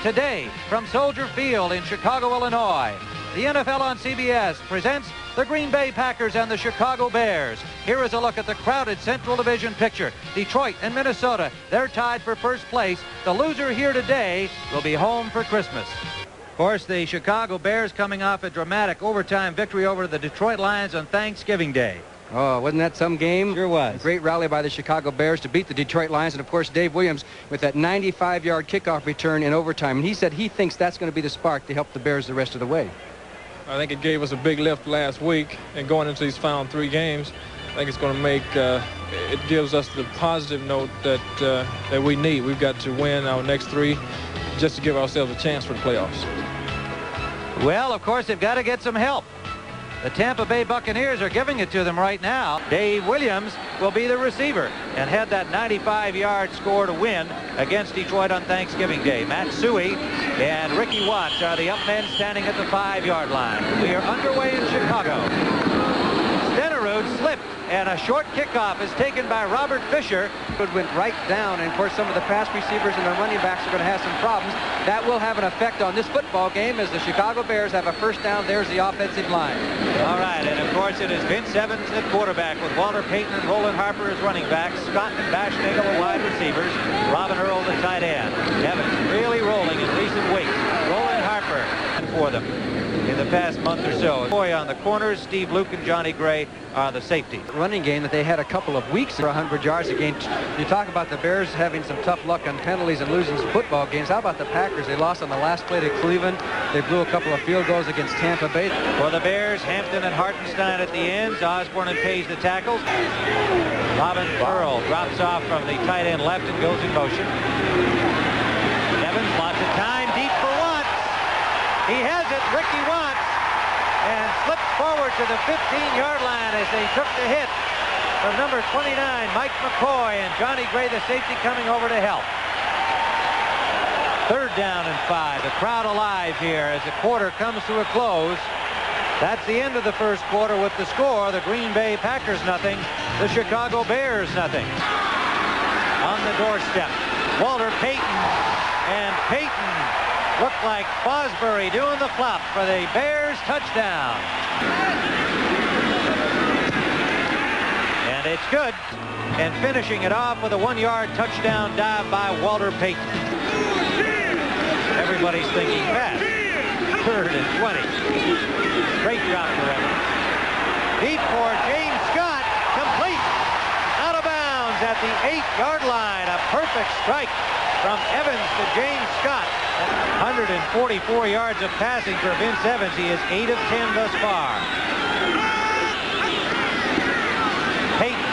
Today, from Soldier Field in Chicago, Illinois, the NFL on CBS presents the Green Bay Packers and the Chicago Bears. Here is a look at the crowded Central Division picture. Detroit and Minnesota, they're tied for first place. The loser here today will be home for Christmas. Of course, the Chicago Bears coming off a dramatic overtime victory over the Detroit Lions on Thanksgiving Day. Oh, wasn't that some game? Sure was. A great rally by the Chicago Bears to beat the Detroit Lions. And, of course, Dave Williams with that 95-yard kickoff return in overtime. And he said he thinks that's going to be the spark to help the Bears the rest of the way. I think it gave us a big lift last week. And going into these final 3 games, I think it's going to make it gives us the positive note that we need. We've got to win our next 3 just to give ourselves a chance for the playoffs. Well, of course, they've got to get some help. The Tampa Bay Buccaneers are giving it to them right now. Dave Williams will be the receiver and had that 95-yard score to win against Detroit on Thanksgiving Day. Matt Suey and Ricky Watts are the up men standing at the 5-yard line. We are underway in Chicago. Stenerud slipped, and a short kickoff is taken by Robert Fisher. It went right down, and of course some of the pass receivers and the running backs are going to have some problems. That will have an effect on this football game as the Chicago Bears have a first down. There's the offensive line. All right, and of course it is Vince Evans at quarterback with Walter Payton and Roland Harper as running backs, Scott and Bashnagel the wide receivers, Robin Earl the tight end. Evans really rolling in recent weeks. Roland Harper for them in the past month or so. Boy on the corners, Steve Luke and Johnny Gray are the safety. Running game that they had a couple of weeks for 100 yards a game. You talk about the Bears having some tough luck on penalties and losing some football games. How about the Packers? They lost on the last play to Cleveland. They blew a couple of field goals against Tampa Bay. For the Bears, Hampton and Hartenstein at the ends. Osborne and Page the tackles. Robin Earl drops off from the tight end left and goes in motion. Evans, lots of time, deep for Watts. He has it, Ricky Watts, and slipped forward to the 15-yard line as they took the hit from number 29, Mike McCoy, and Johnny Gray, the safety, coming over to help. 3rd down and 5. The crowd alive here as the quarter comes to a close. That's the end of the first quarter with the score. The Green Bay Packers nothing, the Chicago Bears nothing. On the doorstep, Walter Payton, and Payton looked like Fosbury doing the flop for the Bears touchdown. And it's good. And finishing it off with a 1-yard touchdown dive by Walter Payton. Everybody's thinking pass. 3rd and 20. Great job for Evans. Deep for James Scott. Complete. Out of bounds at the 8-yard line. A perfect strike from Evans to James Scott. 144 yards of passing for Vince Evans. He is 8 of 10 thus far. Payton.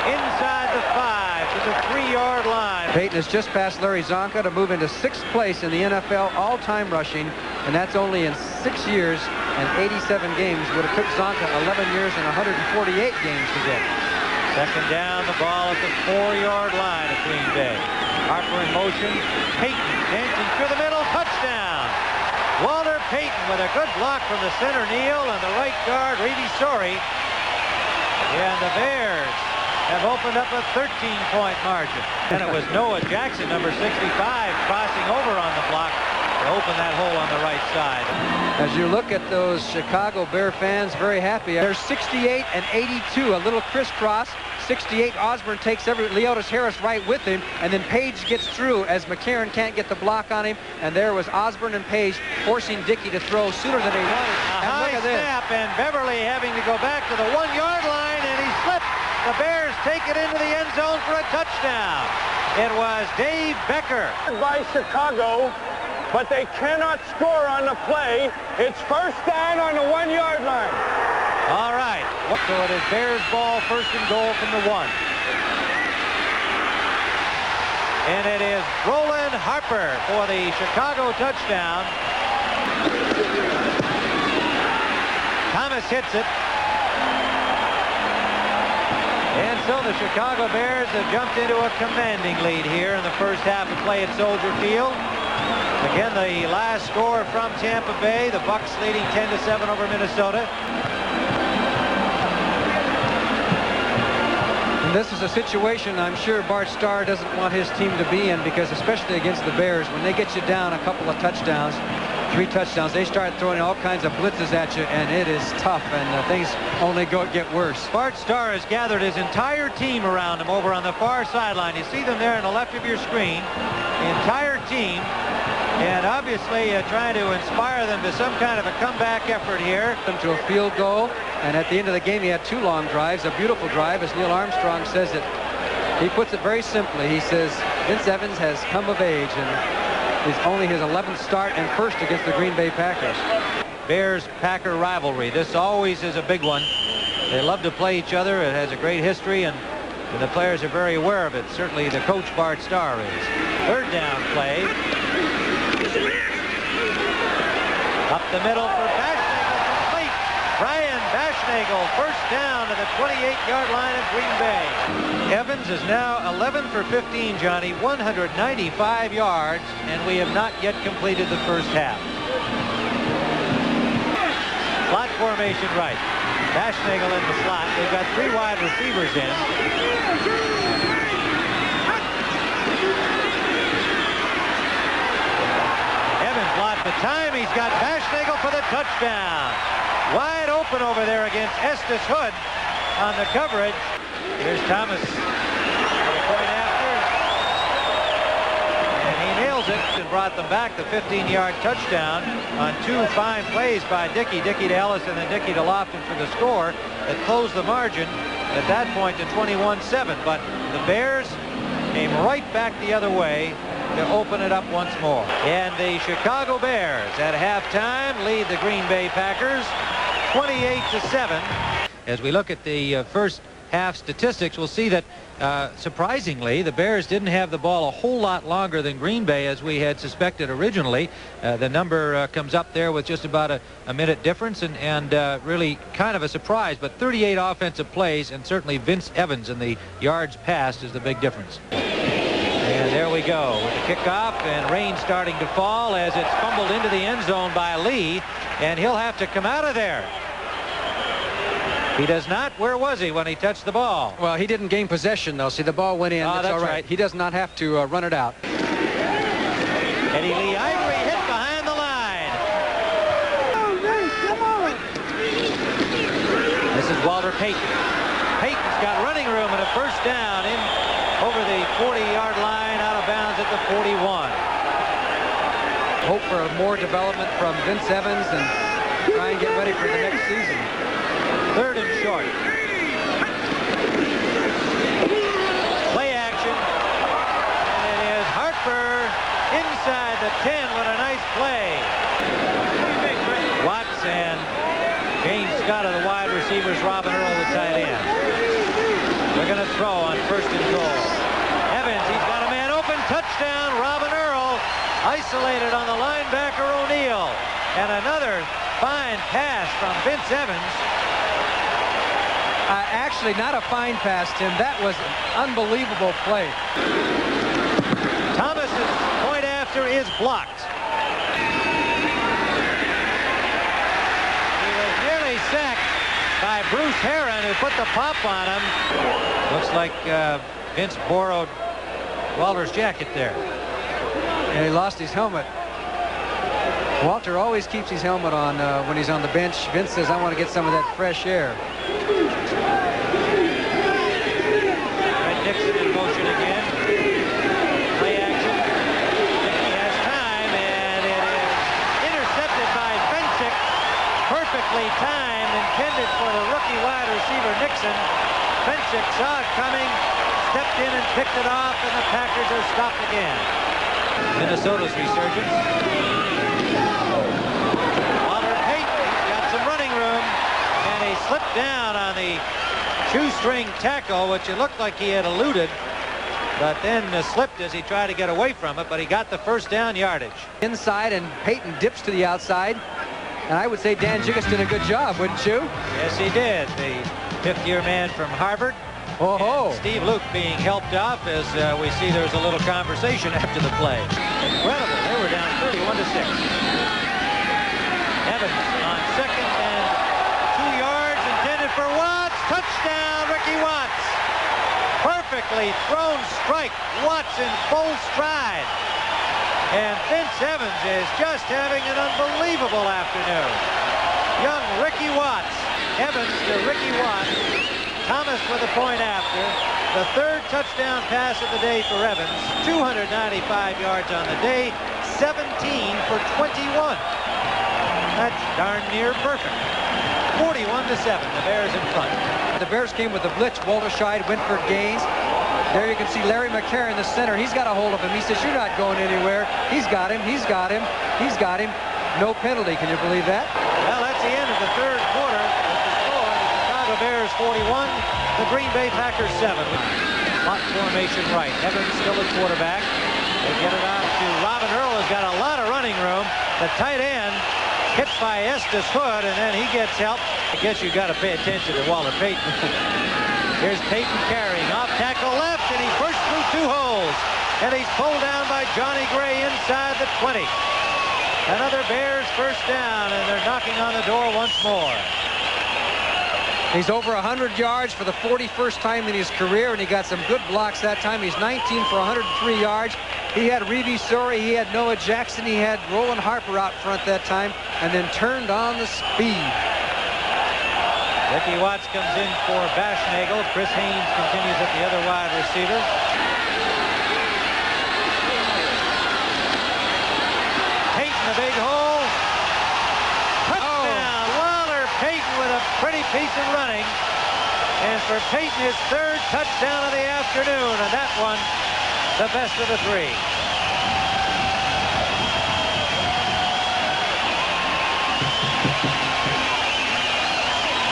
Inside the 5 to the 3-yard line. Payton has just passed Larry Zonka to move into 6th place in the NFL all-time rushing, and that's only in 6 years and 87 games. Would have took Zonka 11 years and 148 games to get. 2nd down, the ball at the 4-yard line of Green Bay. Harper in motion. Payton dancing through the middle. Touchdown. Walter Payton with a good block from the center kneel and the right guard, Reedy Sorey. And the Bears have opened up a 13-point margin. And it was Noah Jackson, number 65, crossing over on the block to open that hole on the right side. As you look at those Chicago Bear fans, very happy. They're 68 and 82, a little crisscross. 68, Osborne takes Leotis Harris right with him, and then Page gets through as McCarron can't get the block on him, and there was Osborne and Page forcing Dickey to throw sooner than he wanted. A high snap, and Beverly having to go back to the 1-yard line, and he slipped. The Bears take it into the end zone for a touchdown. It was Dave Becker. By Chicago, but they cannot score on the play. It's first down on the 1-yard line. All right. So it is Bears ball, 1st and goal from the 1. And it is Roland Harper for the Chicago touchdown. Thomas hits it. And so the Chicago Bears have jumped into a commanding lead here in the first half of play at Soldier Field. Again, the last score from Tampa Bay, the Bucs leading 10-7 over Minnesota. And this is a situation I'm sure Bart Starr doesn't want his team to be in, because especially against the Bears, when they get you down a couple of touchdowns, 3 touchdowns, they start throwing all kinds of blitzes at you, and it is tough, and things only get worse. Bart Starr has gathered his entire team around him over on the far sideline. You see them there on the left of your screen, the entire team, and obviously trying to inspire them to some kind of a comeback effort here. To a field goal, and at the end of the game he had 2 long drives, a beautiful drive, as Neil Armstrong says it. He puts it very simply. He says Vince Evans has come of age, and it's only his 11th start and first against the Green Bay Packers. Bears-Packer rivalry. This always is a big one. They love to play each other. It has a great history, and the players are very aware of it. Certainly the coach, Bart Starr, is. 3rd down play. Up the middle for Bashnagel, complete. Brian Bashnagel, 1st down to the 28-yard line of Green Bay. Evans is now 11 for 15, Johnny, 195 yards, and we have not yet completed the first half. Slot formation right. Bashnagel in the slot. They've got 3 wide receivers in. Evans lost the time. He's got Bashnagel for the touchdown. Wide open over there against Estes Hood on the coverage. Here's Thomas for the point after. And he nails it and brought them back the 15-yard touchdown on 2 fine plays by Dickey. Dickey to Ellis and then Dickey to Lofton for the score that closed the margin at that point to 21-7. But the Bears came right back the other way to open it up once more. And the Chicago Bears at halftime lead the Green Bay Packers 28-7. As we look at the first half statistics, we'll see that surprisingly the Bears didn't have the ball a whole lot longer than Green Bay, as we had suspected originally. The number comes up there with just about a minute difference, and really kind of a surprise. But 38 offensive plays, and certainly Vince Evans in the yards passed is the big difference. And there we go with the kickoff, and rain starting to fall as it's fumbled into the end zone by Lee, and he'll have to come out of there. He does not. Where was he when he touched the ball? Well, he didn't gain possession, though. See, the ball went in. Oh, that's all right. He does not have to run it out. Eddie Lee Ivory hit behind the line. This is Walter Payton. Payton's got running room and a 1st down in over the 40-yard line, out of bounds at the 41. Hope for more development from Vince Evans and try and get ready for the next season. 3rd and short. Play action. And it is Harper inside the 10 with a nice play. Watts and James Scott are the wide receivers. Robin Earl, the tight end. They're going to throw on 1st and goal. Evans, he's got a man open. Touchdown, Robin Earl. Isolated on the linebacker O'Neal. And another fine pass from Vince Evans. Actually, not a fine pass, Tim. That was an unbelievable play. Thomas's point after is blocked. He was nearly sacked by Bruce Herron, who put the pop on him. Looks like Vince borrowed Walter's jacket there. And he lost his helmet. Walter always keeps his helmet on when he's on the bench. Vince says, I want to get some of that fresh air. Nixon in motion again. Play action. He has time, and it is intercepted by Fensick. Perfectly timed, intended for the rookie wide receiver Nixon. Fensick saw it coming, stepped in and picked it off, and the Packers are stopped again. Minnesota's resurgence. Walter Payton got some running room, and he slipped down on the shoestring tackle, which it looked like he had eluded, but then slipped as he tried to get away from it, but he got the 1st down yardage. Inside, and Payton dips to the outside. And I would say Dan Jiggis did a good job, wouldn't you? Yes, he did. The 5th-year man from Harvard. Oh, Steve Luke being helped off as we see there's a little conversation after the play. Incredible. They were down 31-6. Evans on 2nd and 2 yards, intended for Watts. Touchdown, Ricky Watts. Perfectly thrown strike. Watts in full stride. And Vince Evans is just having an unbelievable afternoon. Young Ricky Watts. Evans to Ricky Watts. Thomas with a point after. The third touchdown pass of the day for Evans. 295 yards on the day. 17 for 21. That's darn near perfect. 41-7, the Bears in front. The Bears came with the blitz. Walter Scheid, Winford Gaines. There you can see Larry McCarron in the center. He's got a hold of him. He says, "You're not going anywhere." He's got him. He's got him. He's got him. No penalty. Can you believe that? Well, that's the end of the third quarter. With the score, the Chicago Bears 41, the Green Bay Packers 7. Hot formation right. Evans still at quarterback. They get it out to Robin Earl, has got a lot of running room. The tight end hit by Estes Hood, and then he gets help. I guess you've got to pay attention to Walter Payton. Here's Payton carrying off tackle left, and he pushed through 2 holes. And he's pulled down by Johnny Gray inside the 20. Another Bears first down, and they're knocking on the door once more. He's over 100 yards for the 41st time in his career, and he got some good blocks that time. He's 19 for 103 yards. He had Reeve Sori, he had Noah Jackson, he had Roland Harper out front that time, and then turned on the speed. Ricky Watts comes in for Bashnagel. Chris Haynes continues at the other wide receiver. Payton, the big hole. Touchdown! Walter Payton with a pretty piece of running. And for Payton, his third touchdown of the afternoon, and that one, the best of the 3.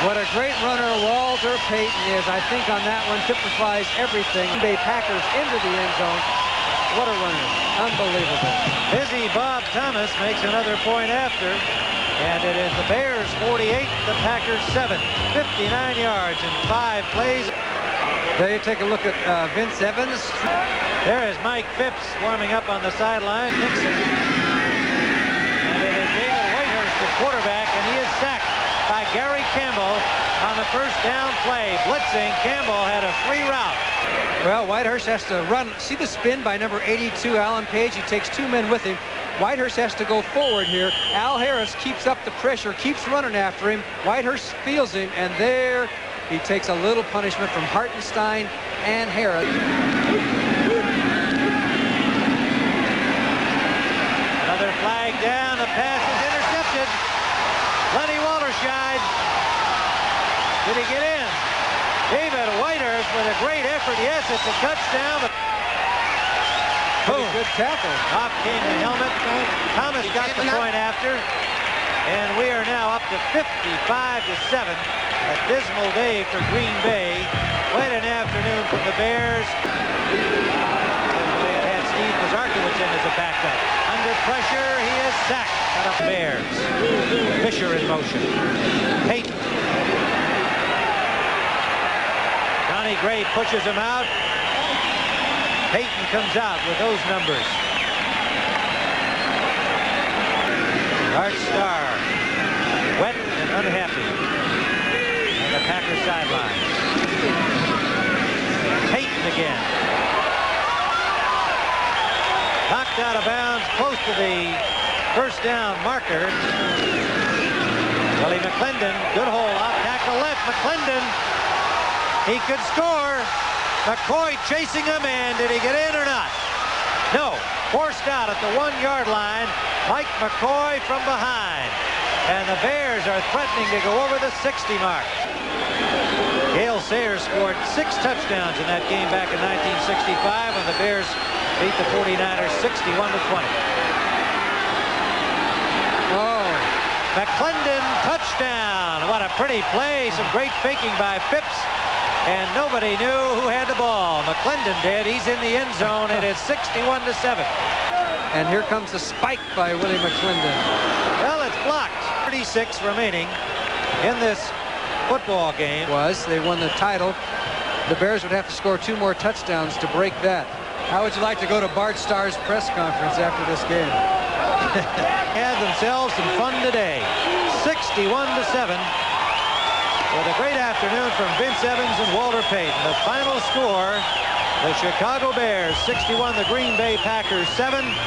What a great runner Walter Payton is. I think on that one typifies everything. Bay Packers into the end zone. What a runner. Unbelievable. Busy Bob Thomas makes another point after. And it is the Bears 48, the Packers 7. 59 yards in 5 plays. There you take a look at Vince Evans. There is Mike Phipps warming up on the sideline. Nixon. And it is David Whitehurst, the quarterback, and he is sacked by Gary Campbell on the first down play. Blitzing, Campbell had a free route. Well, Whitehurst has to run. See the spin by number 82, Alan Page? He takes 2 men with him. Whitehurst has to go forward here. Al Harris keeps up the pressure, keeps running after him. Whitehurst feels him, and there he takes a little punishment from Hartenstein and Harris. Another flag down. The pass is intercepted. Lenny Walterscheid. Did he get in? David Whitehurst with a great effort. Yes, it's a touchdown. But boom. Good tackle. Off came the helmet. Thomas got the point after. And we are now up to 55-7. A dismal day for Green Bay. Quite an afternoon from the Bears. They had Steve Mazarkiewicz in as a backup. Under pressure, he is sacked. Got up Bears. Fisher in motion. Payton. Johnny Gray pushes him out. Payton comes out with those numbers. Bart Starr, wet and unhappy on the Packers sideline. Payton again. Knocked out of bounds close to the first down marker. Willie McClendon, good hole, off tackle left. McClendon, he could score. McCoy chasing him, and did he get in or not? No. Forced out at the 1-yard line. Mike McCoy from behind. And the Bears are threatening to go over the 60 mark. Gale Sayers scored 6 touchdowns in that game back in 1965 when the Bears beat the 49ers 61-20. Oh. McClendon touchdown. What a pretty play. Some great faking by Phipps. And nobody knew who had the ball. McClendon did. He's in the end zone. It is 61-7. And here comes the spike by Willie McClendon. Well, it's blocked. 36 remaining in this football game. They won the title. The Bears would have to score 2 more touchdowns to break that. How would you like to go to Bart Starr's press conference after this game? Had themselves some fun today. 61-7. with a great afternoon from Vince Evans and Walter Payton. The final score, the Chicago Bears 61, the Green Bay Packers 7.